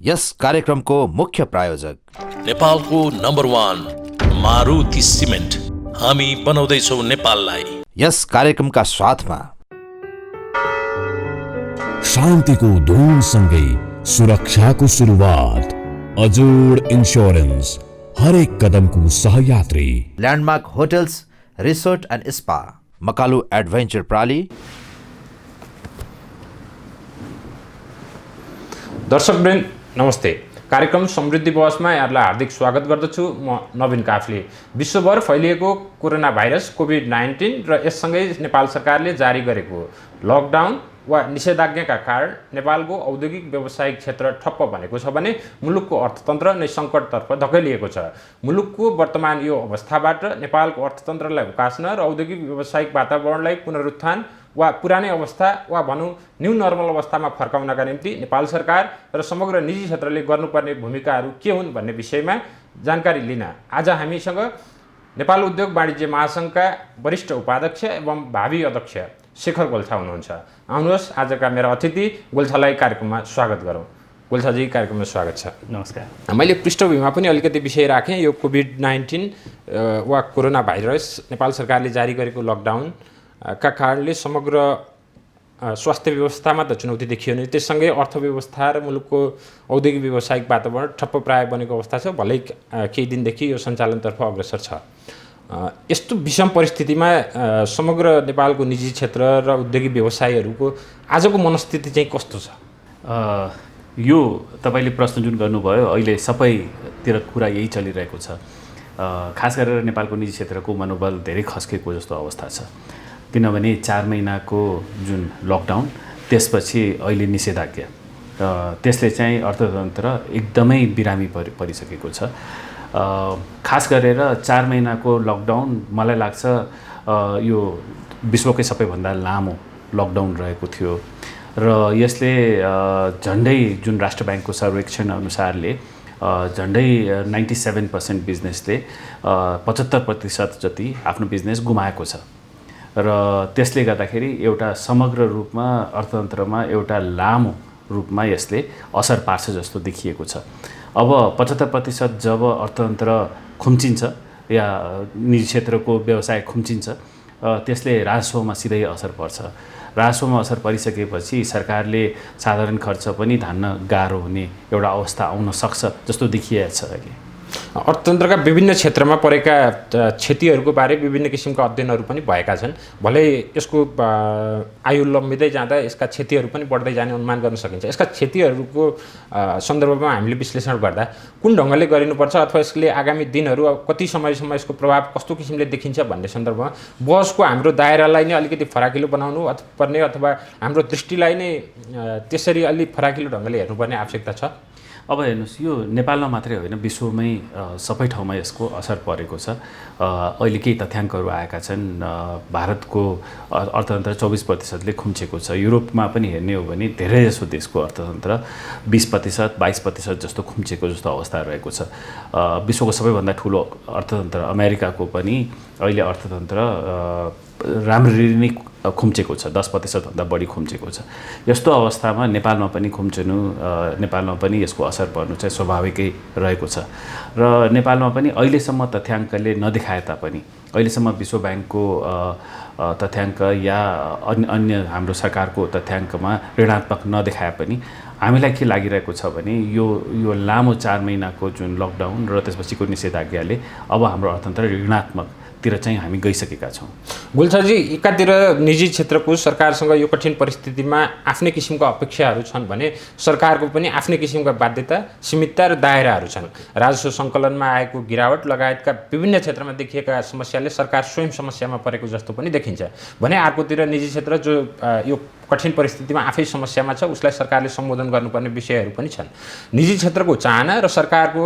यस कार्यक्रमको मुख्य प्रायोजक नेपालको नम्बर 1 मारुति सिमेन्ट, हामी बनाउँदैछौँ नेपाललाई। यस कार्यक्रमका साथमा शान्तिको धुनसँगै सुरक्षाको सुरुवात, अजोड इन्स्योरेन्स, हरेक कदमको सहयात्री, landmark hotels, resort and spa, Makalu adventure प्राली। दर्शकवृन्द नमस्ते। कार्यक्रम समृद्धि बहसमा यहाँहरूलाई हार्दिक स्वागत गर्दछु। म नवीन काफ्ले। विश्वभर फैलिएको कोरोना भाइरस कोभिड-19 र यससँगै नेपाल सरकारले जारी गरेको लकडाउन वा निषेधाज्ञाका कारण नेपालको औद्योगिक व्यावसायिक क्षेत्र ठप्प बनेको छ भने मुलुकको अर्थतन्त्र नै सङ्कटतर्फ धकेलिएको छ। मुलुकको वर्तमान यो अवस्थाबाट नेपालको अर्थतन्त्रलाई उकास्न र औद्योगिक व्यावसायिक वातावरणलाई पुनरुत्थान वा पुरानै अवस्था वा भनौँ न्यू नर्मल अवस्थामा फर्काउनका निम्ति नेपाल सरकार र समग्र निजी क्षेत्रले गर्नुपर्ने भूमिकाहरू के हुन् भन्ने विषयमा जानकारी लिन आज हामीसँग नेपाल उद्योग वाणिज्य महासङ्घका वरिष्ठ उपाध्यक्ष एवं भावी अध्यक्ष शेखर गोल्छा हुनुहुन्छ। आउनुहोस् आजका मेरा अतिथि गोल्छालाई कार्यक्रममा स्वागत गरौँ। गोल्छाजी, कार्यक्रममा स्वागत छ। नमस्कार। मैले पृष्ठभूमिमा पनि अलिकति विषय राखेँ। यो कोभिड-19 वा कोरोना भाइरस नेपाल सरकारले जारी गरेको लकडाउन का कारणले समग्र स्वास्थ्य व्यवस्थामा त चुनौती देखियो नि, त्यससँगै अर्थव्यवस्था र मुलुकको औद्योगिक व्यावसायिक वातावरण ठप्प प्राय बनेको अवस्था छ। भलै केही दिनदेखि यो सञ्चालनतर्फ अग्रसर छ। यस्तो विषम परिस्थितिमा समग्र नेपालको निजी क्षेत्र र औद्योगिक व्यवसायीहरूको आजको मनस्थिति चाहिँ कस्तो छ? यो तपाईँले प्रश्न जुन गर्नुभयो, अहिले सबैतिर कुरा यही चलिरहेको छ। खास गरेर नेपालको निजी क्षेत्रको मनोबल धेरै खस्केको जस्तो अवस्था छ। किनभने 4 महिनाको जुन लकडाउन, त्यसपछि अहिले निषेधाज्ञा, त्यसले चाहिँ अर्थतन्त्र एकदमै बिरामी परिसकेको छ। खास गरेर 4 महिनाको लकडाउन मलाई लाग्छ यो विश्वकै सबैभन्दा लामो लकडाउन रहेको थियो र यसले झन्डै जुन राष्ट्र ब्याङ्कको सर्वेक्षण अनुसारले झन्डै 97% बिजनेसले 75% जति आफ्नो बिजनेस गुमाएको छ र त्यसले गर्दाखेरि एउटा समग्र रूपमा अर्थतन्त्रमा एउटा लामो रूपमा यसले असर पार्छ जस्तो देखिएको छ। अब 75% जब अर्थतन्त्र खुम्चिन्छ या निजी क्षेत्रको व्यवसाय खुम्चिन्छ, त्यसले राजस्वमा सिधै असर पर्छ। राजस्वमा असर परिसकेपछि सरकारले साधारण खर्च पनि धान्न गाह्रो हुने एउटा अवस्था आउन सक्छ जस्तो देखिएको छ। अहिले अर्थतन्त्रका विभिन्न क्षेत्रमा परेका क्षतिहरूको बारे विभिन्न किसिमका अध्ययनहरू पनि भएका छन्। भलै यसको आयु लम्बिँदै जाँदा यसका क्षतिहरू पनि बढ्दै जाने अनुमान गर्न सकिन्छ। यसका क्षतिहरूको सन्दर्भमा हामीले विश्लेषण गर्दा कुन ढङ्गले गरिनुपर्छ अथवा यसले आगामी दिनहरू कति समयसम्म यसको प्रभाव कस्तो किसिमले देखिन्छ भन्ने सन्दर्भमा बहसको हाम्रो दायरालाई नै अलिकति फराकिलो बनाउनु पर्ने अथवा हाम्रो दृष्टिलाई नै त्यसरी अलिक फराकिलो ढङ्गले हेर्नुपर्ने आवश्यकता छ। अब हेर्नुहोस्, यो नेपालमा मात्रै होइन, विश्वमै सबै ठाउँमा यसको असर परेको छ। अहिले केही तथ्याङ्कहरू आएका छन्। भारतको अर्थतन्त्र 24%ले खुम्चेको छ। युरोपमा पनि हेर्ने हो भने धेरैजसो देशको अर्थतन्त्र 20%, 22% जस्तो खुम्चेको जस्तो अवस्था रहेको छ। विश्वको सबैभन्दा ठुलो अर्थतन्त्र अमेरिकाको पनि अहिले अर्थतन्त्र राम्ररी नै खुम्चेको छ, 10% भन्दा बढी खुम्चेको छ। यस्तो अवस्थामा नेपालमा पनि खुम्चिनु, नेपालमा पनि यसको असर पर्नु चाहिँ स्वाभाविकै रहेको छ र नेपालमा पनि अहिलेसम्म तथ्याङ्कले नदेखाए तापनि, अहिलेसम्म विश्व ब्याङ्कको तथ्याङ्क या अन्य हाम्रो सरकारको तथ्याङ्कमा ऋणात्मक नदेखाए पनि हामीलाई के लागिरहेको छ भने यो लामो 4 महिनाको जुन लकडाउन र त्यसपछिको निषेधाज्ञाले अब हाम्रो अर्थतन्त्र ऋणात्मकतिर चाहिँ हामी गइसकेका छौँ। गोल्छाजी, एकातिर निजी क्षेत्रको सरकारसँग यो कठिन परिस्थितिमा आफ्नै किसिमका अपेक्षाहरू छन् भने सरकारको पनि आफ्नै किसिमका बाध्यता, सीमितता र दायराहरू छन्। राजस्व सङ्कलनमा आएको गिरावट लगायतका विभिन्न क्षेत्रमा देखिएका समस्याले सरकार स्वयं समस्यामा परेको जस्तो पनि देखिन्छ भने अर्कोतिर निजी क्षेत्र जो यो कठिन परिस्थितिमा आफै समस्यामा छ, उसलाई सरकारले सम्बोधन गर्नुपर्ने विषयहरू पनि छन्। निजी क्षेत्रको चाहना र सरकारको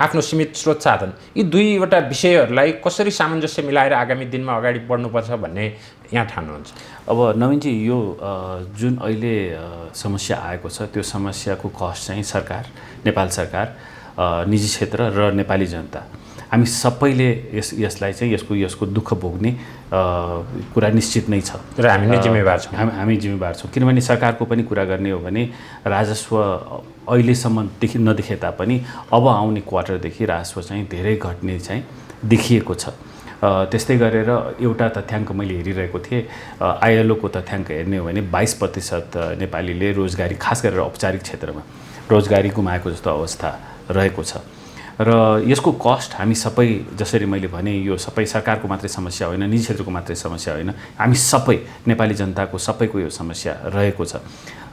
आफ्नो सीमित स्रोत साधन, यी दुईवटा विषयहरूलाई कसरी सामञ्जस्य मिलाएर आगामी दिनमा अगाडि बढ्नुपर्छ भन्ने यहाँ ठान्नुहुन्छ? अब नवीनजी, यो जुन अहिले समस्या आएको छ त्यो समस्याको कस्ट चाहिँ सरकार, नेपाल सरकार, निजी क्षेत्र र नेपाली जनता हामी सबैले यसलाई चाहिँ यसको दुःख भोग्ने कुरा निश्चित नै छ र हामी नै जिम्मेवार छौँ। हामी जिम्मेवार छौँ, किनभने सरकारको पनि कुरा गर्ने हो भने राजस्व अहिलेसम्म नदेखे तापनि अब आउने क्वार्टरदेखि राजस्व चाहिँ धेरै घट्ने चाहिँ देखिएको छ। त्यस्तै गरेर एउटा तथ्याङ्क मैले हेरिरहेको थिएँ, आइएलओको तथ्याङ्क हेर्ने हो भने 22% नेपालीले रोजगारी, खास गरेर औपचारिक क्षेत्रमा रोजगारी गुमाएको जस्तो अवस्था रहेको छ। र यसको कस्ट हामी सबै, जसरी मैले भने, यो सबै सरकारको मात्रै समस्या होइन, निजी क्षेत्रको मात्रै समस्या होइन, हामी सबै नेपाली जनताको सबैको यो समस्या रहेको छ।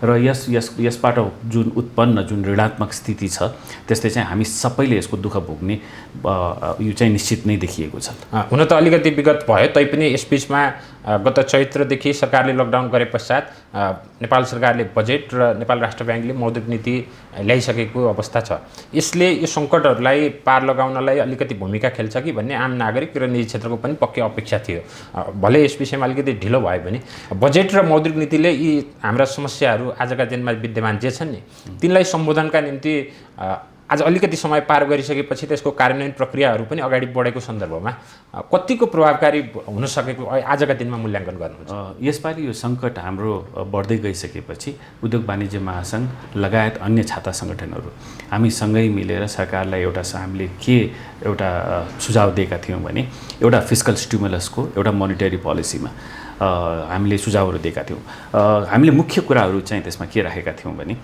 र यसबाट जुन उत्पन्न जुन ऋणात्मक स्थिति छ त्यसले चाहिँ हामी सबैले यसको दुःख भोग्ने यो चाहिँ निश्चित नै देखिएको छ। हुन त अलिकति विगत भयो तैपनि यसबीचमा गत चैत्रदेखि सरकारले लकडाउन गरे पश्चात नेपाल सरकारले बजेट र नेपाल राष्ट्र ब्याङ्कले मौद्रिक नीति ल्याइसकेको अवस्था छ। यसले यो सङ्कटहरूलाई पार लगाउनलाई अलिकति भूमिका खेल्छ कि भन्ने आम नागरिक र निजी क्षेत्रको पनि पक्कै अपेक्षा थियो। भले यस विषयमा अलिकति ढिलो भयो भने बजेट र मौद्रिक नीतिले यी हाम्रा समस्याहरू आजका दिनमा विद्यमान जे छन् नि तिनलाई सम्बोधनका निम्ति आज अलिकति समय पार गरिसकेपछि त्यसको कार्यान्वयन प्रक्रियाहरू पनि अगाडि बढेको सन्दर्भमा कतिको प्रभावकारी हुन सकेको आजका दिनमा मूल्याङ्कन गर्नुहुन्छ? यसपालि यो सङ्कट हाम्रो बढ्दै गइसकेपछि उद्योग वाणिज्य महासङ्घ लगायत अन्य छाता सङ्गठनहरू हामी सँगै मिलेर सरकारलाई हामीले एउटा सुझाव दिएका थियौँ भने एउटा फिस्कल स्टिमुलसको एउटा मोनिटरी पोलिसीमा हामीले सुझावहरू दिएका थियौँ। हामीले मुख्य कुराहरू चाहिँ त्यसमा के राखेका थियौँ भने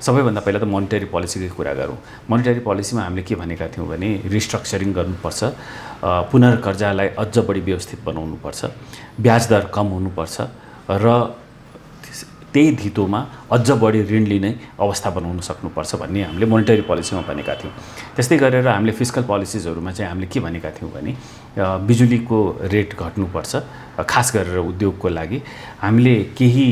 सबैभन्दा पहिला त मोनिटरी पोलिसीकै कुरा गरौँ। मोनिटरी पोलिसीमा हामीले के भनेका थियौँ भने रिस्ट्रक्चरिङ गर्नुपर्छ, पुनर्कर्जालाई अझ बढी व्यवस्थित बनाउनुपर्छ, ब्याज दर कम हुनुपर्छ र त्यही धितोमा अझ बढी ऋण लिने अवस्था बनाउन सक्नुपर्छ भन्ने हामीले मोनिटरी पोलिसीमा भनेका थियौँ। त्यस्तै गरेर हामीले फिस्कल पोलिसिजहरूमा चाहिँ हामीले के भनेका थियौँ भने बिजुलीको रेट घट्नुपर्छ, खास गरेर उद्योगको लागि। हामीले केही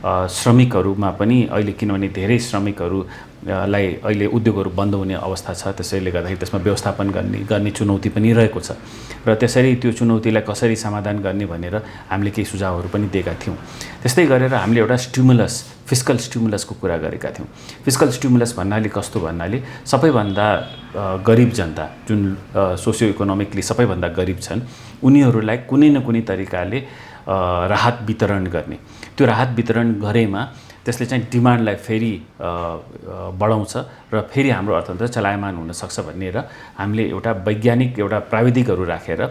श्रमिकहरूमा पनि अहिले, किनभने धेरै श्रमिकहरूलाई अहिले उद्योगहरू बन्द हुने अवस्था छ, त्यसैले गर्दाखेरि त्यसमा व्यवस्थापन गर्ने चुनौती पनि रहेको छ र त्यसरी त्यो चुनौतीलाई कसरी समाधान गर्ने भनेर हामीले केही सुझावहरू पनि दिएका थियौँ। त्यस्तै गरेर हामीले एउटा फिस्कल स्टिमुलसको कुरा गरेका थियौँ। फिस्कल स्टिमुलस भन्नाले कस्तो भन्नाले सबैभन्दा गरिब जनता जुन सोसियो इकोनोमिकली सबैभन्दा गरिब छन् उनीहरूलाई कुनै न कुनै तरिकाले राहत वितरण गर्ने। त्यो राहत वितरण गरेमा त्यसले चाहिँ डिमान्डलाई फेरि बढाउँछ र फेरि हाम्रो अर्थतन्त्र चलायमान हुन सक्छ भन्ने र हामीले एउटा वैज्ञानिक, एउटा प्राविधिकहरू राखेर,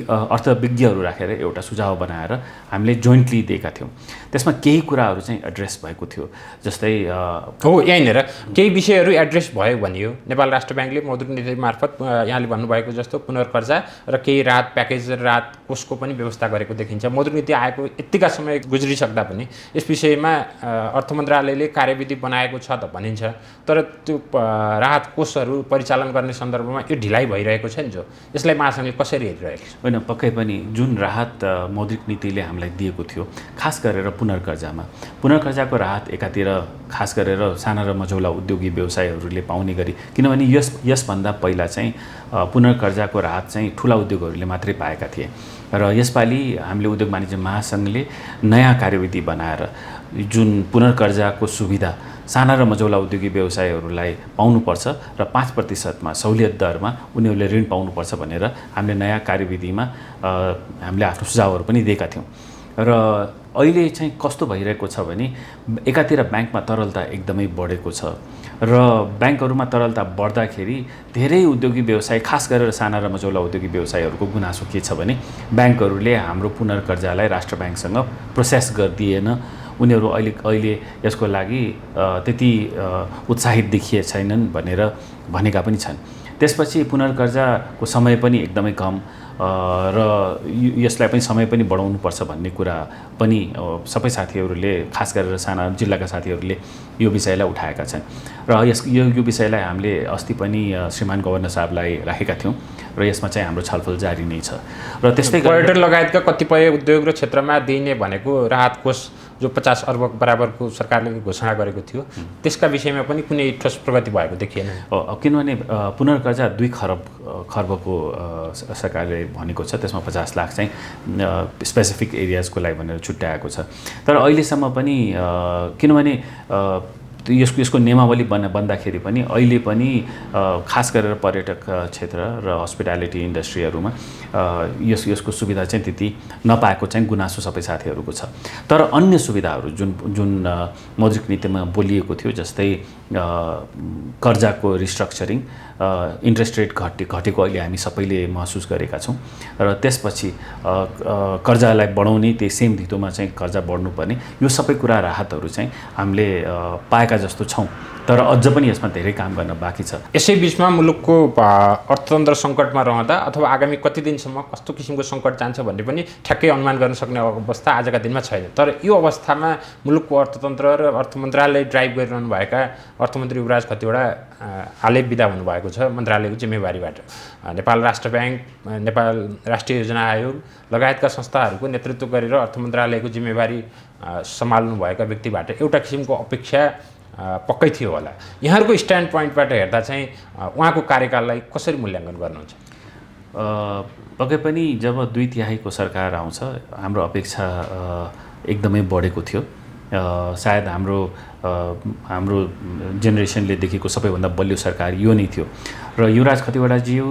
अर्थविज्ञहरू राखेर एउटा सुझाव बनाएर हामीले जोइन्टली दिएका थियौँ। त्यसमा केही कुराहरू चाहिँ एड्रेस भएको थियो, जस्तै यहीँनिर केही विषयहरू एड्रेस भयो भनियो। नेपाल राष्ट्र ब्याङ्कले मौद्रिक नीति मार्फत यहाँले भन्नुभएको जस्तो पुनर्कर्जा र केही राहत प्याकेज र राहत कोषको पनि व्यवस्था गरेको देखिन्छ। मौद्रिक नीति आएको यत्तिका समय गुज्रिसक्दा पनि यस विषयमा अर्थ मन्त्रालयले कार्यविधि बनाएको छ त भनिन्छ, तर त्यो राहत कोषहरू परिचालन गर्ने सन्दर्भमा यो ढिलाइ भइरहेको छ नि, जो यसलाई महासङ्घले कसरी हेरिरहेको छ? होइन, पक्कै पनि जुन राहत मौद्रिक नीतिले हामीलाई दिएको थियो, खास गरेर पुनर्कर्जाको राहत एकातिर खास गरेर साना र मझौला उद्योगी व्यवसायहरूले पाउने गरी, किनभने यसभन्दा पहिला चाहिँ पुनर्कर्जाको राहत चाहिँ ठुला उद्योगहरूले मात्रै पाएका थिए र यसपालि हामीले उद्योग वाणिज्य महासङ्घले नयाँ कार्यविधि बनाएर जुन पुनर्कर्जाको सुविधा साना र मझौला उद्योगी व्यवसायहरूलाई पाउनुपर्छ र 5% सहुलियत दरमा उनीहरूले ऋण पाउनुपर्छ भनेर हामीले नयाँ कार्यविधिमा हामीले आफ्नो सुझावहरू पनि दिएका थियौँ। र अहिले चाहिँ कस्तो भइरहेको छ भने एकातिर ब्याङ्कमा तरलता एकदमै बढेको छ र ब्याङ्कहरूमा तरलता बढ्दाखेरि धेरै उद्योगी व्यवसाय, खास गरेर साना र मझौला उद्योगी व्यवसायहरूको गुनासो के छ भने ब्याङ्कहरूले हाम्रो पुनर्कर्जालाई राष्ट्र ब्याङ्कसँग प्रोसेस गरिदिएन। उनीहरू अहिले यसको लागि त्यति उत्साहित देखिए छैनन् भनेर भनेका पनि छन्। त्यसपछि पुनर्कर्जाको समय पनि एकदमै कम र यसलाई पनि समय पनि बढाउनुपर्छ भन्ने कुरा पनि सबै साथीहरूले, खास गरेर साना जिल्लाका साथीहरूले यो विषयलाई उठाएका छन् र यो विषयलाई हामीले अस्ति पनि श्रीमान गभर्नर साहबलाई राखेका थियौँ र यसमा चाहिँ हाम्रो छलफल जारी नै छ। र त्यस्तै पर्यटन लगायतका कतिपय उद्योग र क्षेत्रमा दिइने भनेको राहत कोष जो 50 अर्ब बराबरको सरकारले घोषणा गरेको थियो, त्यसका विषयमा पनि कुनै ठोस प्रगति भएको देखिएन। किनभने पुनर्कर्जा 2 खर्बको सरकारले भनेको छ, त्यसमा 50 लाख चाहिँ स्पेसिफिक एरियाजको लागि भनेर छुट्याएको छ। तर अहिलेसम्म पनि किनभने यसको नियमावली बन्दाखेरि पनि अहिले पनि खास गरेर पर्यटक क्षेत्र र हस्पिटालिटी इन्डस्ट्रीहरूमा यसको सुविधा चाहिँ त्यति नपाएको चाहिँ गुनासो सबै साथीहरूको छ। तर अन्य सुविधाहरू जुन मौद्रिक नीतिमा बोलिएको थियो, जस्तै कर्जाको रिस्ट्रक्चरिङ, इन्ट्रेस्ट रेट घटेको अहिले हामी सबैले महसुस गरेका छौँ र त्यसपछि कर्जालाई बढाउने त्यही सेम धितोमा चाहिँ कर्जा बढ्नुपर्ने, यो सबै कुरा राहतहरू चाहिँ हामीले पाएका जस्तो छौँ। तर अझ पनि यसमा धेरै काम गर्न बाँकी छ। यसै बिचमा मुलुकको अर्थतन्त्र सङ्कटमा रहँदा अथवा आगामी कति दिनसम्म कस्तो किसिमको सङ्कट जान्छ भन्ने पनि ठ्याक्कै अनुमान गर्न सक्ने अवस्था आजका दिनमा छैन। तर यो अवस्थामा मुलुकको अर्थतन्त्र र अर्थ मन्त्रालय ड्राइभ गरिरहनुभएका अर्थमन्त्री युवराज खतिवडा हालै बिदा हुनुभएको छ मन्त्रालयको जिम्मेवारीबाट। नेपाल राष्ट्र ब्याङ्क, नेपाल राष्ट्रिय योजना आयोग लगायतका संस्थाहरूको नेतृत्व गरेर अर्थ मन्त्रालयको जिम्मेवारी सम्हाल्नुभएका व्यक्तिबाट एउटा किसिमको अपेक्षा पक्कै थियो होला। यहाँहरूको स्ट्यान्ड पोइन्टबाट हेर्दा चाहिँ उहाँको कार्यकाललाई कसरी मूल्याङ्कन गर्नुहुन्छ? पक्कै पनि जब 2/3 सरकार आउँछ, हाम्रो अपेक्षा एकदमै बढेको थियो। सायद हाम्रो जेनेरेसनले देखेको सबैभन्दा बलियो सरकार यो नै थियो र युवराज खतिवडाज्यू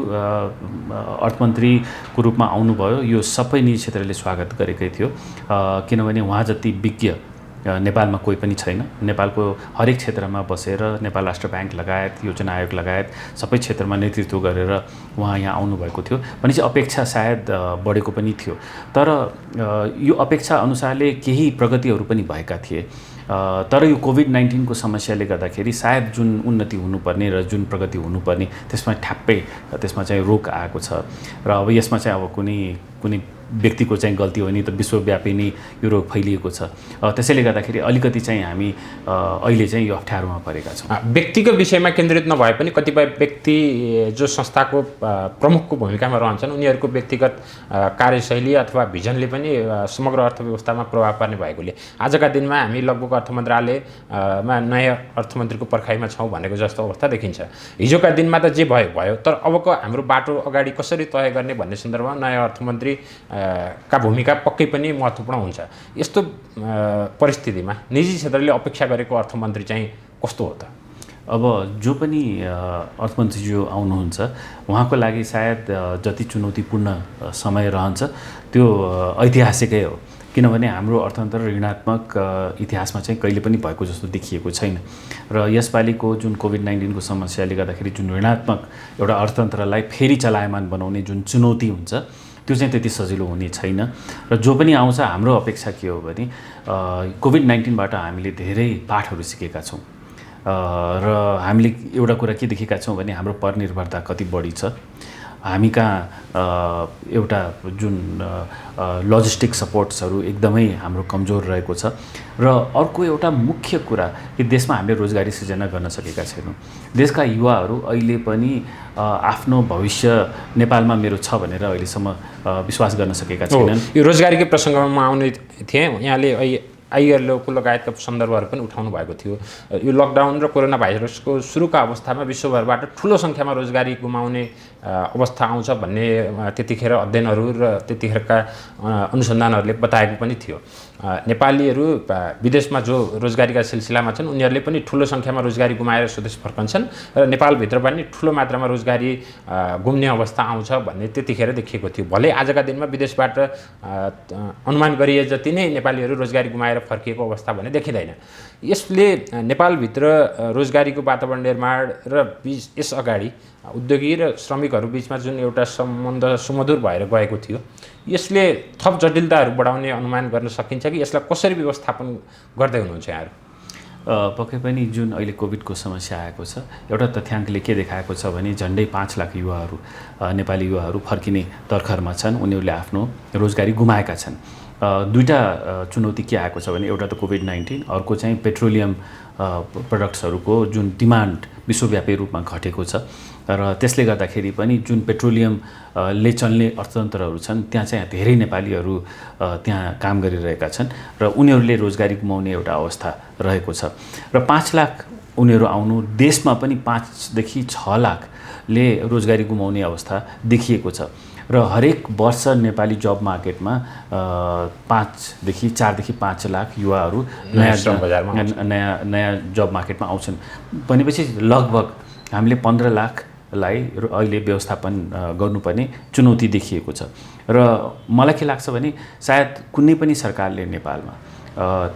अर्थमन्त्रीको रूपमा आउनुभयो, यो सबै निजी क्षेत्रले स्वागत गरेकै थियो। किनभने उहाँ जति विज्ञ नेपालमा कोही पनि छैन। नेपालको हरेक क्षेत्रमा बसेर नेपाल राष्ट्र ब्याङ्क लगायत योजना आयोग लगायत सबै क्षेत्रमा नेतृत्व गरेर उहाँ यहाँ आउनुभएको थियो भनेपछि अपेक्षा सायद बढेको पनि थियो। तर यो अपेक्षा अनुसारले केही प्रगतिहरू पनि भएका थिए। तर यो कोभिड-19 को समस्याले गर्दाखेरि सायद जुन उन्नति हुनुपर्ने र जुन प्रगति हुनुपर्ने त्यसमा चाहिँ रोक आएको छ र अब यसमा चाहिँ अब कुनै व्यक्तिको चाहिँ गल्ती हो नि त, विश्वव्यापी नै यो रोग फैलिएको छ। त्यसैले गर्दाखेरि अलिकति चाहिँ हामी अहिले चाहिँ यो अप्ठ्यारोमा परेका छौँ। व्यक्तिको विषयमा केन्द्रित नभए पनि कतिपय व्यक्ति जो संस्थाको प्रमुखको भूमिकामा रहन्छन् उनीहरूको व्यक्तिगत कार्यशैली अथवा भिजनले पनि समग्र अर्थव्यवस्थामा प्रभाव पार्ने भएकोले आजका दिनमा हामी लगभग अर्थ मन्त्रालयमा नयाँ अर्थमन्त्रीको पर्खाइमा छौँ भनेको जस्तो अवस्था देखिन्छ। हिजोका दिनमा त जे भयो, तर अबको हाम्रो बाटो अगाडि कसरी तय गर्ने भन्ने सन्दर्भमा नयाँ अर्थमन्त्री का भूमिका पक्कै पनि महत्त्वपूर्ण हुन्छ। यस्तो परिस्थितिमा निजी क्षेत्रले अपेक्षा गरेको अर्थमन्त्री चाहिँ कस्तो हो त? अब जो पनि अर्थमन्त्रीज्यू आउनुहुन्छ उहाँको लागि सायद जति चुनौतीपूर्ण समय रहन्छ त्यो ऐतिहासिकै हो। किनभने हाम्रो अर्थतन्त्र ऋणात्मक इतिहासमा चाहिँ कहिले पनि भएको जस्तो देखिएको छैन र यसपालिको जुन कोभिड-19 को समस्याले गर्दाखेरि जुन ऋणात्मक एउटा अर्थतन्त्रलाई फेरि चलायमान बनाउने जुन चुनौती हुन्छ त्यो चाहिँ त्यति सजिलो हुने छैन। र जो पनि आउँछ हाम्रो अपेक्षा के हो भने कोभिड-19बाट हामीले धेरै पाठहरू सिकेका छौँ र हामीले एउटा कुरा के देखेका छौँ भने हाम्रो परनिर्भरता कति बढी छ। हामी कहाँ एउटा जुन लजिस्टिक सपोर्ट्सहरू एकदमै हाम्रो कमजोर रहेको छ र अर्को एउटा मुख्य कुरा कि देशमा हामीले रोजगारी सृजना गर्न सकेका छैनौँ। देशका युवाहरू अहिले पनि आफ्नो भविष्य नेपालमा मेरो छ भनेर अहिलेसम्म विश्वास गर्न सकेका छैनन्। यो रोजगारीकै प्रसङ्गमा म आउने थिएँ। यहाँले आइएलओको लगायतका सन्दर्भहरू पनि उठाउनु भएको थियो। यो लकडाउन र कोरोना भाइरसको सुरुका अवस्थामा विश्वभरबाट ठुलो सङ्ख्यामा रोजगारी गुमाउने अवस्था आउँछ भन्ने त्यतिखेर अध्ययनहरू र त्यतिखेरका अनुसन्धानहरूले बताएको पनि थियो। नेपालीहरू विदेशमा जो रोजगारीका सिलसिलामा छन् उनीहरूले पनि ठुलो सङ्ख्यामा रोजगारी गुमाएर स्वदेश फर्कन्छन् र नेपालभित्र पनि ठुलो मात्रामा रोजगारी गुम्ने अवस्था आउँछ भन्ने त्यतिखेर देखिएको थियो। भले आजका दिनमा विदेशबाट अनुमान गरिए जति नै नेपालीहरू रोजगारी गुमाएर फर्किएको अवस्था भने देखिँदैन। यसले नेपालभित्र रोजगारीको वातावरण निर्माण र यस अगाडि उद्योगी र श्रमिकहरू बिचमा जुन एउटा सम्बन्ध सुमधुर भएर गएको थियो यसले थप जटिलताहरू बढाउने अनुमान गर्न सकिन्छ कि यसलाई कसरी व्यवस्थापन गर्दै हुनुहुन्छ यहाँहरू? पक्कै पनि जुन अहिले कोभिडको समस्या आएको छ एउटा तथ्याङ्कले के देखाएको छ भने झन्डै 5 लाख युवाहरू नेपाली युवाहरू फर्किने तर्खरमा छन्। उनीहरूले आफ्नो रोजगारी गुमाएका छन्। दुईटा चुनौती के आएको छ भने एउटा त कोभिड-19, अर्को चाहिँ पेट्रोलियम प्रडक्ट्सहरूको जुन डिमान्ड विश्वव्यापी रूपमा घटेको छ र त्यसले गर्दाखेरि पनि जुन पेट्रोलियमले चल्ने अर्थतन्त्रहरू छन् त्यहाँ चाहिँ धेरै नेपालीहरू त्यहाँ काम गरिरहेका छन् र उनीहरूले रोजगारी गुमाउने एउटा अवस्था रहेको छ र 5 लाख उनीहरू आउनु, देशमा पनि 5 देखि 6 लाखले रोजगारी गुमाउने अवस्था देखिएको छ र हरेक वर्ष नेपाली जब मार्केटमा 4 देखि 5 लाख युवाहरू नयाँ जब मार्केटमा आउँछन् भनेपछि लगभग हामीले 15 लाखलाई अहिले व्यवस्थापन गर्नुपर्ने चुनौती देखिएको छ। र मलाई के लाग्छ भने सायद कुनै पनि सरकारले नेपालमा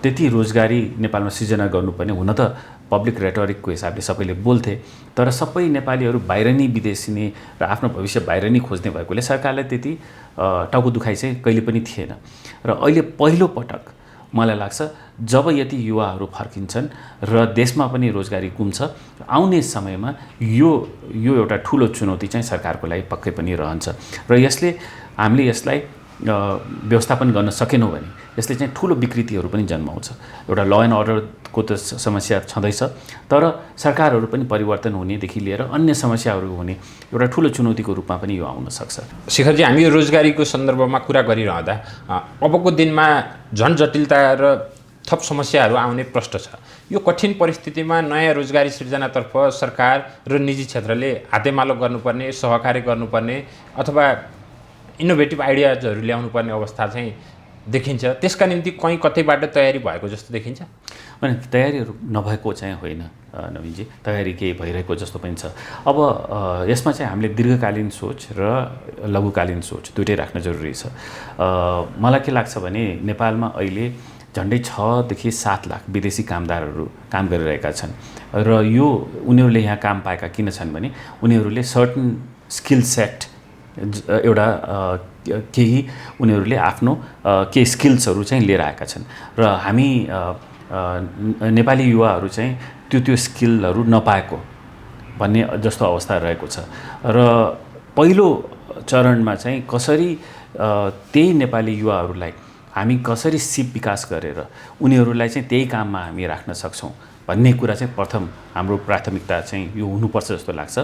त्यति रोजगारी नेपालमा सृजना गर्नुपर्ने, हुन त पब्लिक रेटोरिकको हिसाबले सबैले बोल्थे, तर सबै नेपालीहरू बाहिर नै विदेशी नै र आफ्नो भविष्य बाहिर नै खोज्ने भएकोले सरकारलाई त्यति टाउको दुखाइ चाहिँ कहिले पनि थिएन। र अहिले पहिलो पटक मलाई लाग्छ जब यति युवाहरू फर्किन्छन् र देशमा पनि रोजगारी गुम्छ, आउने समयमा यो एउटा ठुलो चुनौती चाहिँ सरकारको लागि पक्कै पनि रहन्छ। र हामीले यसलाई व्यवस्थापन गर्न सकेनौँ भने यसले चाहिँ ठुलो विकृतिहरू पनि जन्माउँछ। एउटा ल एन्ड अर्डरको त समस्या छँदैछ, तर सरकारहरू पनि परिवर्तन हुनेदेखि लिएर अन्य समस्याहरू हुने एउटा ठुलो चुनौतीको रूपमा पनि यो आउन सक्छ। शिखरजी, हामी यो रोजगारीको सन्दर्भमा कुरा गरिरहँदा अबको दिनमा झन् जटिलता र थप समस्याहरू आउने प्रश्न छ। यो कठिन परिस्थितिमा नयाँ रोजगारी सृजनातर्फ सरकार र निजी क्षेत्रले हातेमालो गर्नुपर्ने, सहकार्य गर्नुपर्ने अथवा इनोभेटिभ आइडियाजहरू ल्याउनु पर्ने अवस्था चाहिँ देखिन्छ। त्यसका निम्ति कहीँ कतैबाट तयारी भएको जस्तो देखिन्छ? अनि तयारीहरू नभएको चाहिँ होइन नवीनजी, तयारी केही भइरहेको जस्तो पनि छ। अब यसमा चाहिँ हामीले दीर्घकालीन सोच र लघुकालीन सोच दुइटै राख्न जरुरी छ। मलाई के लाग्छ भने नेपालमा अहिले झन्डै 6 देखि 7 लाख विदेशी कामदारहरू काम गरिरहेका छन् र यो उनीहरूले यहाँ काम पाएका किन छन् भने उनीहरूले सर्टन स्किल सेट एउटा केही उनीहरूले आफ्नो केही स्किल्सहरू चाहिँ लिएर आएका छन् र हामी नेपाली युवाहरू चाहिँ त्यो स्किलहरू नपाएको भन्ने जस्तो अवस्था रहेको छ। र पहिलो चरणमा चाहिँ कसरी त्यही नेपाली युवाहरूलाई हामी कसरी सिप विकास गरेर उनीहरूलाई चाहिँ त्यही काममा हामी राख्न सक्छौँ भन्ने कुरा चाहिँ प्रथम हाम्रो प्राथमिकता चाहिँ यो हुनुपर्छ जस्तो लाग्छ।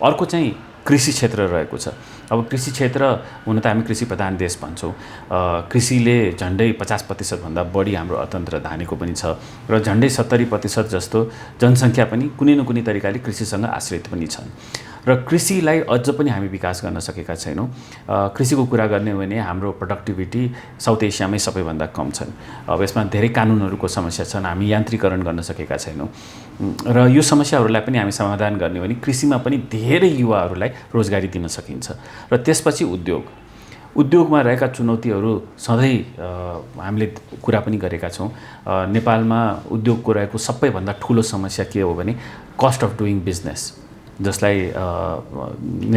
अर्को चाहिँ कृषि क्षेत्र रहेको छ। अब कृषि क्षेत्र हुन त हामी कृषि प्रधान देश भन्छौँ, कृषिले झन्डै 50% भन्दा बढी हाम्रो अर्थतन्त्र धानेको पनि छ र झन्डै 70% जस्तो जनसङ्ख्या पनि कुनै न कुनै तरिकाले कृषिसँग आश्रित पनि छन् र कृषिलाई अझ पनि हामी विकास गर्न सकेका छैनौँ। कृषिको कुरा गर्ने भने हाम्रो प्रोडक्टिभिटी साउथ एसियामै सबैभन्दा कम छन्। अब यसमा धेरै कानुनहरूको समस्या छन्, हामी यान्त्रिकरण गर्न सकेका छैनौँ र यो समस्याहरूलाई पनि हामी समाधान गर्ने भने कृषिमा पनि धेरै युवाहरूलाई रोजगारी दिन सकिन्छ। र त्यसपछि उद्योगमा रहेका चुनौतीहरू सधैँ हामीले कुरा पनि गरेका छौँ। नेपालमा उद्योगको रहेको सबैभन्दा ठुलो समस्या के हो भने कस्ट अफ डुइङ बिजनेस, जसलाई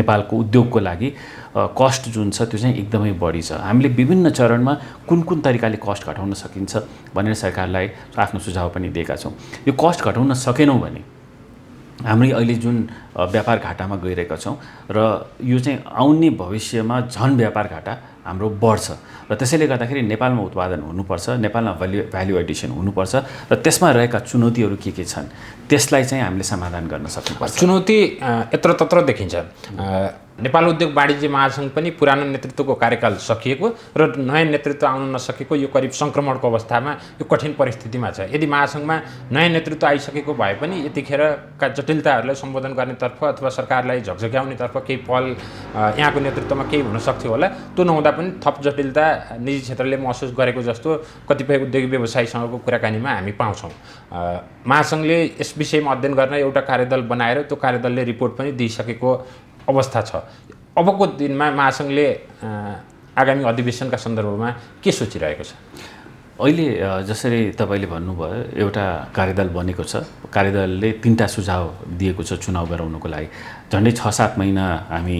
नेपालको उद्योगको लागि कस्ट जुन छ त्यो चाहिँ एकदमै बढी छ। हामीले विभिन्न चरणमा कुन तरिकाले कस्ट घटाउन सकिन्छ भनेर सरकारलाई आफ्नो सुझाव पनि दिएका छौँ। यो कस्ट घटाउन सकेनौँ भने हामी अहिले जुन व्यापार घाटामा गइरहेका छौँ र यो चाहिँ आउने भविष्यमा झन् व्यापार घाटा हाम्रो बढ्छ र त्यसैले गर्दाखेरि नेपालमा उत्पादन हुनुपर्छ, नेपालमा भ्याल्यु एडिसन हुनुपर्छ र त्यसमा रहेका चुनौतीहरू के छन् त्यसलाई चाहिँ हामीले समाधान गर्न सक्नुपर्छ। चुनौती यत्रतत्र देखिन्छ। नेपाल उद्योग वाणिज्य महासङ्घ पनि पुरानो नेतृत्वको कार्यकाल सकिएको र नयाँ नेतृत्व आउन नसकेको यो करिब सङ्क्रमणको अवस्थामा यो कठिन परिस्थितिमा छ। यदि महासङ्घमा नयाँ नेतृत्व आइसकेको भए पनि यतिखेरका जटिलताहरूलाई सम्बोधन गर्नेतर्फ अथवा सरकारलाई झकझक्याउनेतर्फ केही पहल यहाँको नेतृत्वमा केही हुन सक्थ्यो होला। त्यो नहुँदा पनि थप जटिलता निजी क्षेत्रले महसुस गरेको जस्तो कतिपय उद्योगी व्यवसायीसँगको कुराकानीमा हामी पाउँछौँ। महासङ्घले यस विषयमा अध्ययन गर्न एउटा कार्यदल बनाएर त्यो कार्यदलले रिपोर्ट पनि दिइसकेको अवस्था छ। अबको दिनमा महासङ्घले आगामी अधिवेशनका सन्दर्भमा के सोचिरहेको छ? अहिले जसरी तपाईँले भन्नुभयो एउटा कार्यदल बनेको छ, कार्यदलले 3टा सुझाव दिएको छ चुनाव गराउनको लागि। झन्डै 6-7 महिना हामी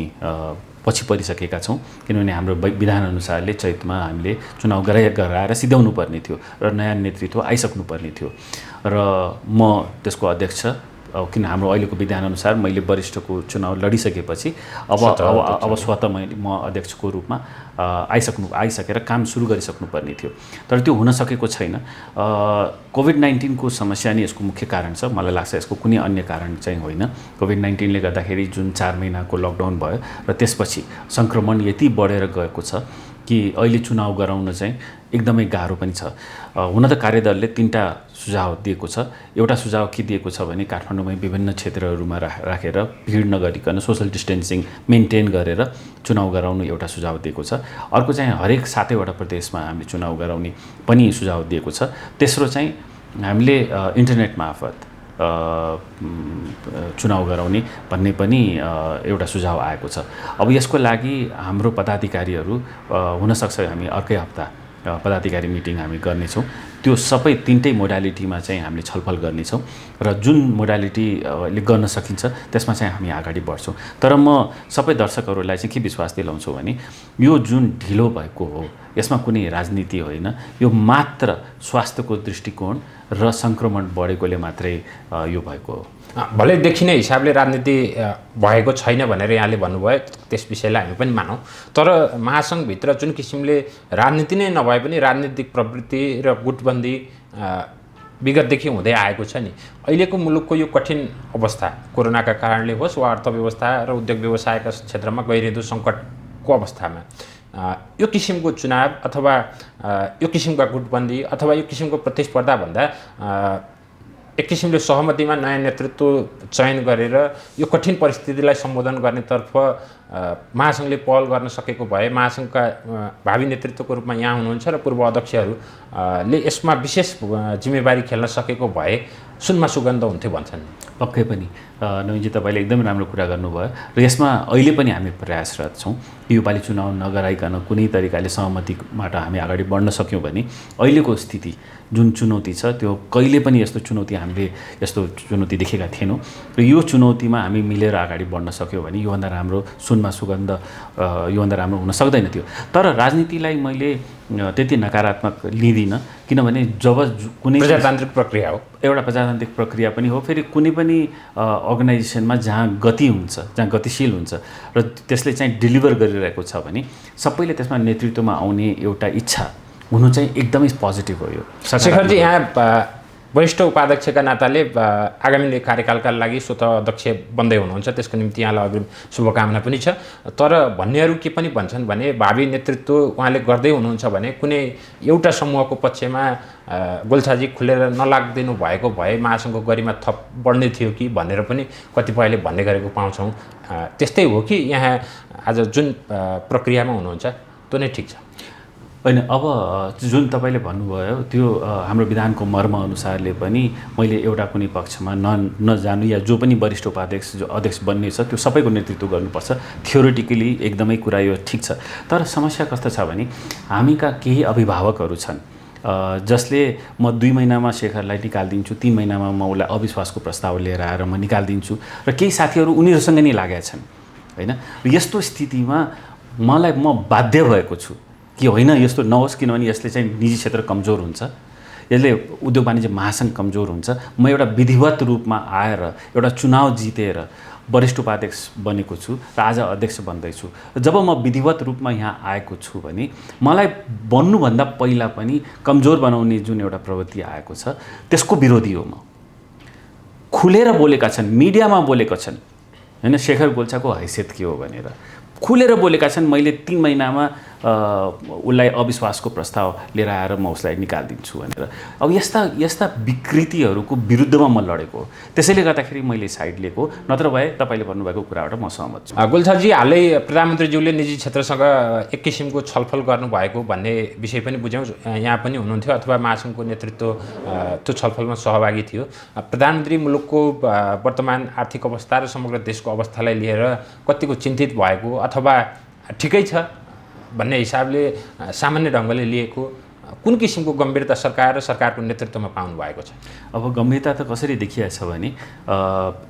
पछि परिसकेका छौँ, किनभने हाम्रो विधानअनुसारले चैतमा हामीले चुनाव गराएर सिध्याउनु पर्ने थियो र नयाँ नेतृत्व आइसक्नु पर्ने थियो र म त्यसको अध्यक्ष। किन हाम्रो अहिलेको विधानअनुसार मैले वरिष्ठको चुनाव लडिसकेपछि अब स्वतः म अध्यक्षको रूपमा आइसकेर काम सुरु गरिसक्नु पर्ने थियो, तर त्यो हुन सकेको छैन। कोभिड-19 को समस्या नै यसको मुख्य कारण छ। मलाई लाग्छ यसको कुनै अन्य कारण चाहिँ होइन। कोभिड-19ले गर्दाखेरि जुन 4 महिनाको लकडाउन भयो र त्यसपछि सङ्क्रमण यति बढेर गएको छ कि अहिले चुनाव गराउन चाहिँ एकदमै गाह्रो पनि छ। हुन त कार्यदलले 3टा सुझाव दिएको छ। एउटा सुझाव के दिएको छ भने काठमाडौँमै विभिन्न क्षेत्रहरूमा राखेर भिड नगरिकन सोशल डिस्टेन्सिङ मेन्टेन गरेर चुनाव गराउनु एउटा सुझाव दिएको छ। अर्को चाहिँ हरेक 7वटा प्रदेशमा हामीले चुनाव गराउने पनि सुझाव दिएको छ। तेस्रो चाहिँ हामीले इन्टरनेट मार्फत चुनाव गराउने भन्ने पनि एउटा सुझाव आएको छ। अब यसको लागि हाम्रो पदाधिकारीहरू हुनसक्छ हामी अर्कै हप्ता पदाधिकारी मिटिङ हामी गर्नेछौँ। त्यो सबै 3टै मोडालिटीमा चाहिँ हामीले छलफल गर्नेछौँ र जुन मोडालिटीले गर्न सकिन्छ त्यसमा चाहिँ हामी अगाडि बढ्छौँ। तर म सबै दर्शकहरूलाई चाहिँ के विश्वास दिलाउँछु भने यो जुन ढिलो भएको हो यसमा कुनै राजनीति होइन, यो मात्र स्वास्थ्यको दृष्टिकोण र सङ्क्रमण बढेकोले मात्रै यो भएको हो। भले देखिने हिसाबले राजनीति भएको छैन भनेर यहाँले भन्नुभयो, त्यस विषयलाई हामी पनि मानौँ। तर महासङ्घभित्र जुन किसिमले राजनीति नै नभए पनि राजनीतिक प्रवृत्ति र गुटबन्दी विगतदेखि हुँदै आएको छ नि, अहिलेको मुलुकको यो कठिन अवस्था कोरोनाका कारणले होस् वा अर्थव्यवस्था र उद्योग व्यवसायका क्षेत्रमा गइरहेको सङ्कटको अवस्थामा यो किसिमको चुनाव अथवा यो किसिमका गुटबन्दी अथवा यो किसिमको प्रतिस्पर्धा भन्दा एक किसिमले सहमतिमा नयाँ नेतृत्व चयन गरेर यो कठिन परिस्थितिलाई सम्बोधन गर्नेतर्फ महासङ्घले पहल गर्न सकेको भए महासङ्घका भावी नेतृत्वको रूपमा यहाँ हुनुहुन्छ र पूर्व अध्यक्षहरूले यसमा विशेष जिम्मेवारी खेल्न सकेको भए सुनमा सुगन्ध हुन्थ्यो भन्छन्। पक्कै पनि नवीनजी तपाईँले एकदमै राम्रो कुरा गर्नुभयो र यसमा अहिले पनि हामी प्रयासरत छौँ। योपालि चुनाव नगराइकन कुनै तरिकाले सहमतिबाट हामी अगाडि बढ्न सक्यौँ भने अहिलेको स्थिति जुन चुनौती छ त्यो कहिले पनि यस्तो चुनौती हामीले यस्तो चुनौती देखेका थिएनौँ र यो चुनौतीमा हामी मिलेर अगाडि बढ्न सक्यौँ भने योभन्दा राम्रो सुनमा सुगन्ध योभन्दा राम्रो हुन सक्दैन थियो। तर राजनीतिलाई मैले त्यति नकारात्मक लिँदिनँ, किनभने जब कुनै प्रजातान्त्रिक प्रक्रिया हो, एउटा प्रजातान्त्रिक प्रक्रिया पनि हो, फेरि कुनै पनि अर्गनाइजेसनमा जहाँ गति हुन्छ, जहाँ गतिशील हुन्छ र त्यसले चाहिँ डेलिभर गरिरहेको छ भने सबैले त्यसमा नेतृत्वमा आउने एउटा इच्छा हुनु चाहिँ एकदमै पोजिटिभ हो। यो शेखरजी यहाँ वरिष्ठ उपाध्यक्षका नाताले आगामी कार्यकालका लागि स्वतः अध्यक्ष बन्दै हुनुहुन्छ, त्यसको निम्ति यहाँलाई अग्रिम शुभकामना पनि छ। तर भन्नेहरू के पनि भन्छन् भने भावी नेतृत्व उहाँले गर्दै हुनुहुन्छ भने कुनै एउटा समूहको पक्षमा गोल्छाजी खुलेर नलागिदिनु भएको भए महासङ्घको गरिमा थप बढ्ने थियो कि भनेर पनि कतिपयले भन्ने गरेको पाउँछौँ। त्यस्तै हो कि यहाँ आज जुन प्रक्रियामा हुनुहुन्छ त्यो नै ठिक छ? होइन, अब जुन तपाईँले भन्नुभयो त्यो हाम्रो विधानको मर्म अनुसारले पनि मैले एउटा कुनै पक्षमा नजानु या जो पनि वरिष्ठ उपाध्यक्ष जो अध्यक्ष बन्ने छ त्यो सबैको नेतृत्व गर्नुपर्छ। थ्योरिटिकली एकदमै कुरा यो ठिक छ। तर समस्या कस्तो छ भने हामीका केही अभिभावकहरू छन् जसले म 2 महिनामा शेखरलाई निकालिदिन्छु, 3 महिनामा म उसलाई अविश्वासको प्रस्ताव लिएर आएर म निकालिदिन्छु र केही साथीहरू उनीहरूसँग नै लागेका छन् होइन। यस्तो स्थितिमा म बाध्य भएको छु कि होइन यस्तो नहोस्, किनभने यसले चाहिँ निजी क्षेत्र कमजोर हुन्छ, यसले उद्योग वाणिज्य महासङ्घ कमजोर हुन्छ। म एउटा विधिवत रूपमा आएर एउटा चुनाव जितेर वरिष्ठ उपाध्यक्ष बनेको छु र आज अध्यक्ष बन्दैछु। जब म विधिवत रूपमा यहाँ आएको छु भने मलाई बन्नुभन्दा पहिला पनि कमजोर बनाउने जुन एउटा प्रवृत्ति आएको छ त्यसको विरोधी हो। म खुलेर बोलेका छन्, मिडियामा बोलेका छन् होइन, शेखर गोल्छाको हैसियत के हो भनेर खुलेर बोलेका छन्। मैले 3 महिनामा उसलाई अविश्वासको प्रस्ताव लिएर आएर म उसलाई निकालिदिन्छु भनेर। अब यस्ता विकृतिहरूको विरुद्धमा म लडेको हो, त्यसैले गर्दाखेरि मैले साइड लिएको। नत्र भए तपाईँले भन्नुभएको कुराबाट म सहमत छु। गोल्छाजी, हालै प्रधानमन्त्रीज्यूले निजी क्षेत्रसँग एक किसिमको छलफल गर्नुभएको भन्ने विषय पनि बुझ्यौँ, यहाँ पनि हुनुहुन्थ्यो अथवा महासङ्घको नेतृत्व त्यो छलफलमा सहभागी थियो। प्रधानमन्त्री मुलुकको वर्तमान आर्थिक अवस्था र समग्र देशको अवस्थालाई लिएर कतिको चिन्तित भएको अथवा ठिकै छ भन्ने हिसाबले सामान्य ढङ्गले लिएको कुन किसिमको गम्भीरता सरकार र सरकारको नेतृत्वमा पाउनु भएको छ? अब गम्भीरता त कसरी देखिएको छ भने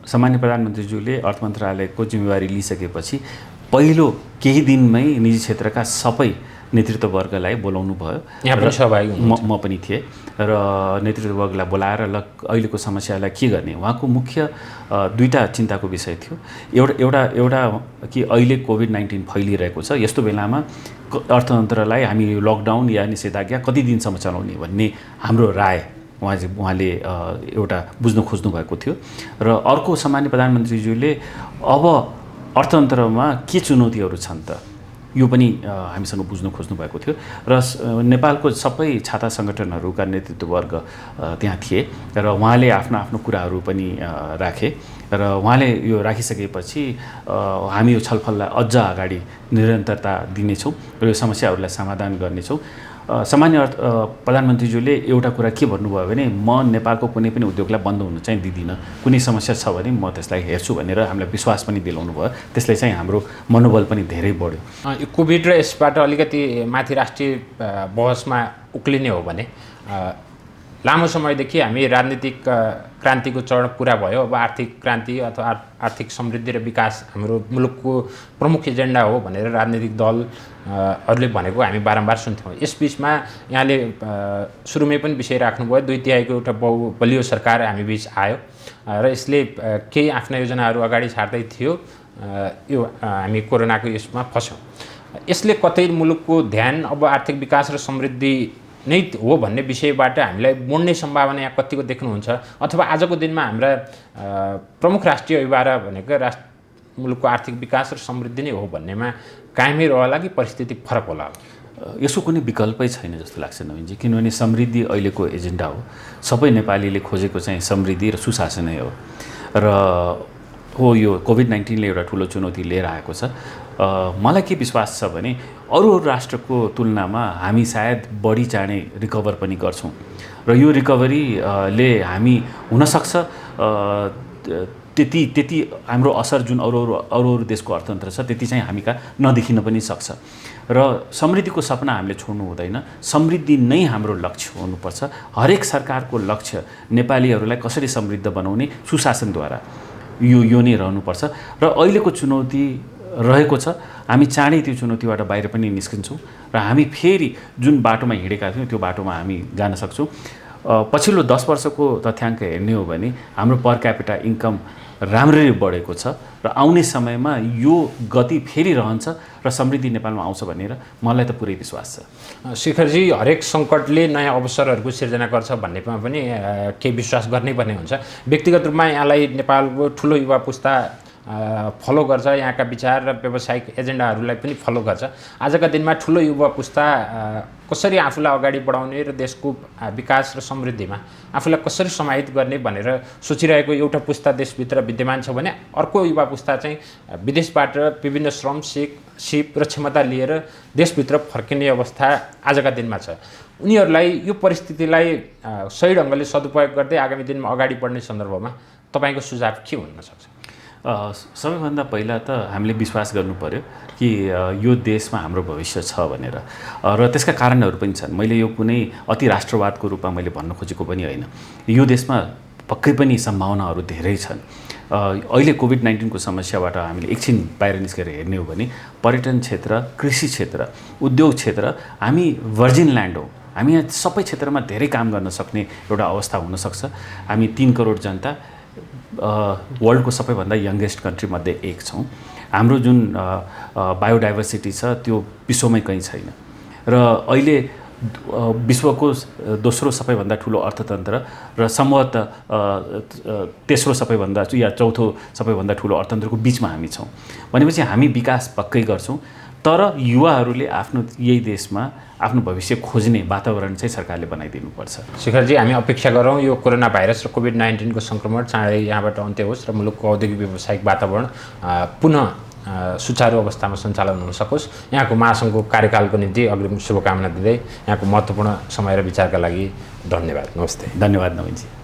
सामान्य प्रधानमन्त्रीज्यूले अर्थ मन्त्रालयको जिम्मेवारी लिइसकेपछि पहिलो केही दिनमै निजी क्षेत्रका सबै नेतृत्ववर्गलाई बोलाउनु भयो। यहाँ पनि सहभागी म पनि थिएँ र नेतृत्ववर्गलाई बोलाएर ल अहिलेको समस्यालाई के गर्ने, उहाँको मुख्य 2टा चिन्ताको विषय थियो। एउटा कि अहिले कोभिड-19 फैलिरहेको छ, यस्तो बेलामा अर्थतन्त्रलाई हामी लकडाउन या निषेधाज्ञा कति दिनसम्म चलाउने भन्ने हाम्रो राय उहाँले एउटा बुझ्न खोज्नु भएको थियो। र अर्को सामान्य प्रधानमन्त्रीज्यूले अब अर्थतन्त्रमा के चुनौतीहरू छन् त यो पनि हामीसँग बुझ्न खोज्नु भएको थियो र नेपालको सबै छाता सङ्गठनहरूका नेतृत्ववर्ग त्यहाँ थिए र उहाँले आफ्नो आफ्नो कुराहरू पनि राखे र उहाँले यो राखिसकेपछि हामी यो छलफललाई अझ अगाडि निरन्तरता दिनेछौँ र यो समस्याहरूलाई समाधान गर्नेछौँ। सामान्य प्रधानमन्त्रीज्यूले एउटा कुरा के भन्नुभयो भने म नेपालको कुनै पनि उद्योगलाई बन्द हुन चाहिँ दिदिनँ, कुनै समस्या छ भने म त्यसलाई हेर्छु भनेर हामीलाई विश्वास पनि दिलाउनु भयो। त्यसले चाहिँ हाम्रो मनोबल पनि धेरै बढ्यो। यो कोभिड र यसबाट अलिकति माथि राष्ट्रिय बहसमा उक्लिने हो भने लामो समयदेखि हामी राजनीतिक क्रान्तिको चरण पुरा भयो, अब आर्थिक क्रान्ति अथवा आर्थिक समृद्धि र विकास हाम्रो मुलुकको प्रमुख एजेन्डा हो भनेर राजनीतिक दलहरूले भनेको हामी बारम्बार सुन्थ्यौँ। यसबिचमा यहाँले सुरुमै पनि विषय राख्नुभयो, 2/3 एउटा बलियो सरकार हामी बिच आयो र यसले केही आफ्ना योजनाहरू अगाडि छाड्दै थियो। यो हामी कोरोनाको यसमा फस्यौँ। यसले कतै मुलुकको ध्यान अब आर्थिक विकास र समृद्धि नै हो भन्ने विषयबाट हामीलाई मोड्ने सम्भावना यहाँ कतिको देख्नुहुन्छ, अथवा आजको दिनमा हाम्रा प्रमुख राष्ट्रिय अभिभावक भनेको मुलुकको आर्थिक विकास र समृद्धि नै हो भन्नेमा कायमै रहला कि परिस्थिति फरक होला? यसको कुनै विकल्पै छैन जस्तो लाग्छ नवीनजी, किनभने समृद्धि अहिलेको एजेन्डा हो। सबै नेपालीले खोजेको चाहिँ समृद्धि र सुशासनै हो र यो कोभिड-19ले एउटा ठुलो चुनौती लिएर आएको छ। मलाई के विश्वास छ भने अरू राष्ट्रको तुलनामा हामी सायद बढी चाँडै रिकभर पनि गर्छौँ र यो रिकभरीले हामी हुनसक्छ त्यति हाम्रो असर जुन अरू देशको अर्थतन्त्र छ त्यति चाहिँ हामी कहाँ नदेखिन पनि सक्छ र समृद्धिको सपना हामीले छोड्नु हुँदैन। समृद्धि नै हाम्रो लक्ष्य हुनुपर्छ। हरेक सरकारको लक्ष्य नेपालीहरूलाई कसरी समृद्ध बनाउने सुशासनद्वारा यो नै रहनुपर्छ र अहिलेको चुनौती रहेको छ। हामी चाँडै त्यो चुनौतीबाट बाहिर पनि निस्किन्छौँ र हामी फेरि जुन बाटोमा हिँडेका थियौँ त्यो बाटोमा हामी जान सक्छौँ। पछिल्लो 10 वर्षको तथ्याङ्क हेर्ने हो भने हाम्रो पर क्यापिटा इन्कम राम्ररी बढेको छ र आउने समयमा यो गति फेरि रहन्छ र समृद्धि नेपालमा आउँछ भनेर मलाई त पुरै विश्वास छ। शिखरजी, हरेक सङ्कटले नयाँ अवसरहरूको सिर्जना गर्छ भन्नेमा पनि केही विश्वास गर्नै पर्ने हुन्छ। व्यक्तिगत रूपमा यहाँलाई नेपालको ठुलो युवा पुस्ता फलो गर्छ, यहाँका विचार र व्यावसायिक एजेन्डाहरूलाई पनि फलो गर्छ। आजका दिनमा ठुलो युवा पुस्ता कसरी आफूलाई अगाडि बढाउने र देशको विकास र समृद्धिमा आफूलाई कसरी समाहित गर्ने भनेर सोचिरहेको एउटा पुस्ता देशभित्र विद्यमान छ भने अर्को युवा पुस्ता चाहिँ विदेशबाट विभिन्न श्रम सिप र क्षमता लिएर देशभित्र फर्किने अवस्था आजका दिनमा छ। उनीहरूलाई यो परिस्थितिलाई सही ढङ्गले सदुपयोग गर्दै आगामी दिनमा अगाडि बढ्ने सन्दर्भमा तपाईँको सुझाव के हुन सक्छ? सबैभन्दा पहिला त हामीले विश्वास गर्नु पर्यो कि यो देशमा हाम्रो भविष्य छ भनेर र त्यसका कारणहरू पनि छन्। मैले यो कुनै अति राष्ट्रवादको रूपमा मैले भन्न खोजेको पनि होइन। यो देशमा पक्कै पनि सम्भावनाहरू धेरै छन्। अहिले कोभिड-19को समस्याबाट हामीले एकछिन बाहिर निस्केर हेर्ने हो भने पर्यटन क्षेत्र, कृषि क्षेत्र, उद्योग क्षेत्र हामी भर्जिन ल्यान्ड हो। हामी यहाँ सबै क्षेत्रमा धेरै काम गर्न सक्ने एउटा अवस्था हुनसक्छ। हामी 3 करोड जनता वर्ल्डको सबैभन्दा यङ्गेस्ट कन्ट्री मध्ये एक छौँ। हाम्रो जुन बायोडाइभर्सिटी छ त्यो विश्वमै कहीँ छैन र अहिले विश्वको दोस्रो सबैभन्दा ठुलो अर्थतन्त्र र सम्भवतः तेस्रो सबैभन्दा या चौथो सबैभन्दा ठुलो अर्थतन्त्रको बिचमा हामी छौँ भनेपछि हामी विकास पक्कै गर्छौँ। तर युवाहरूले आफ्नो यही देशमा आफ्नो भविष्य खोज्ने वातावरण चाहिँ सरकारले बनाइदिनुपर्छ। शिखरजी, हामी अपेक्षा गरौँ यो कोरोना भाइरस र कोभिड-19को सङ्क्रमण चाँडै यहाँबाट अन्त्य होस् र मुलुकको औद्योगिक व्यावसायिक वातावरण पुनः सुचारू अवस्थामा सञ्चालन हुन सकोस्। यहाँको महासङ्घको कार्यकालको निम्ति अग्रिम शुभकामना दिँदै यहाँको महत्त्वपूर्ण समय र विचारका लागि धन्यवाद। नमस्ते। धन्यवाद नवीनजी।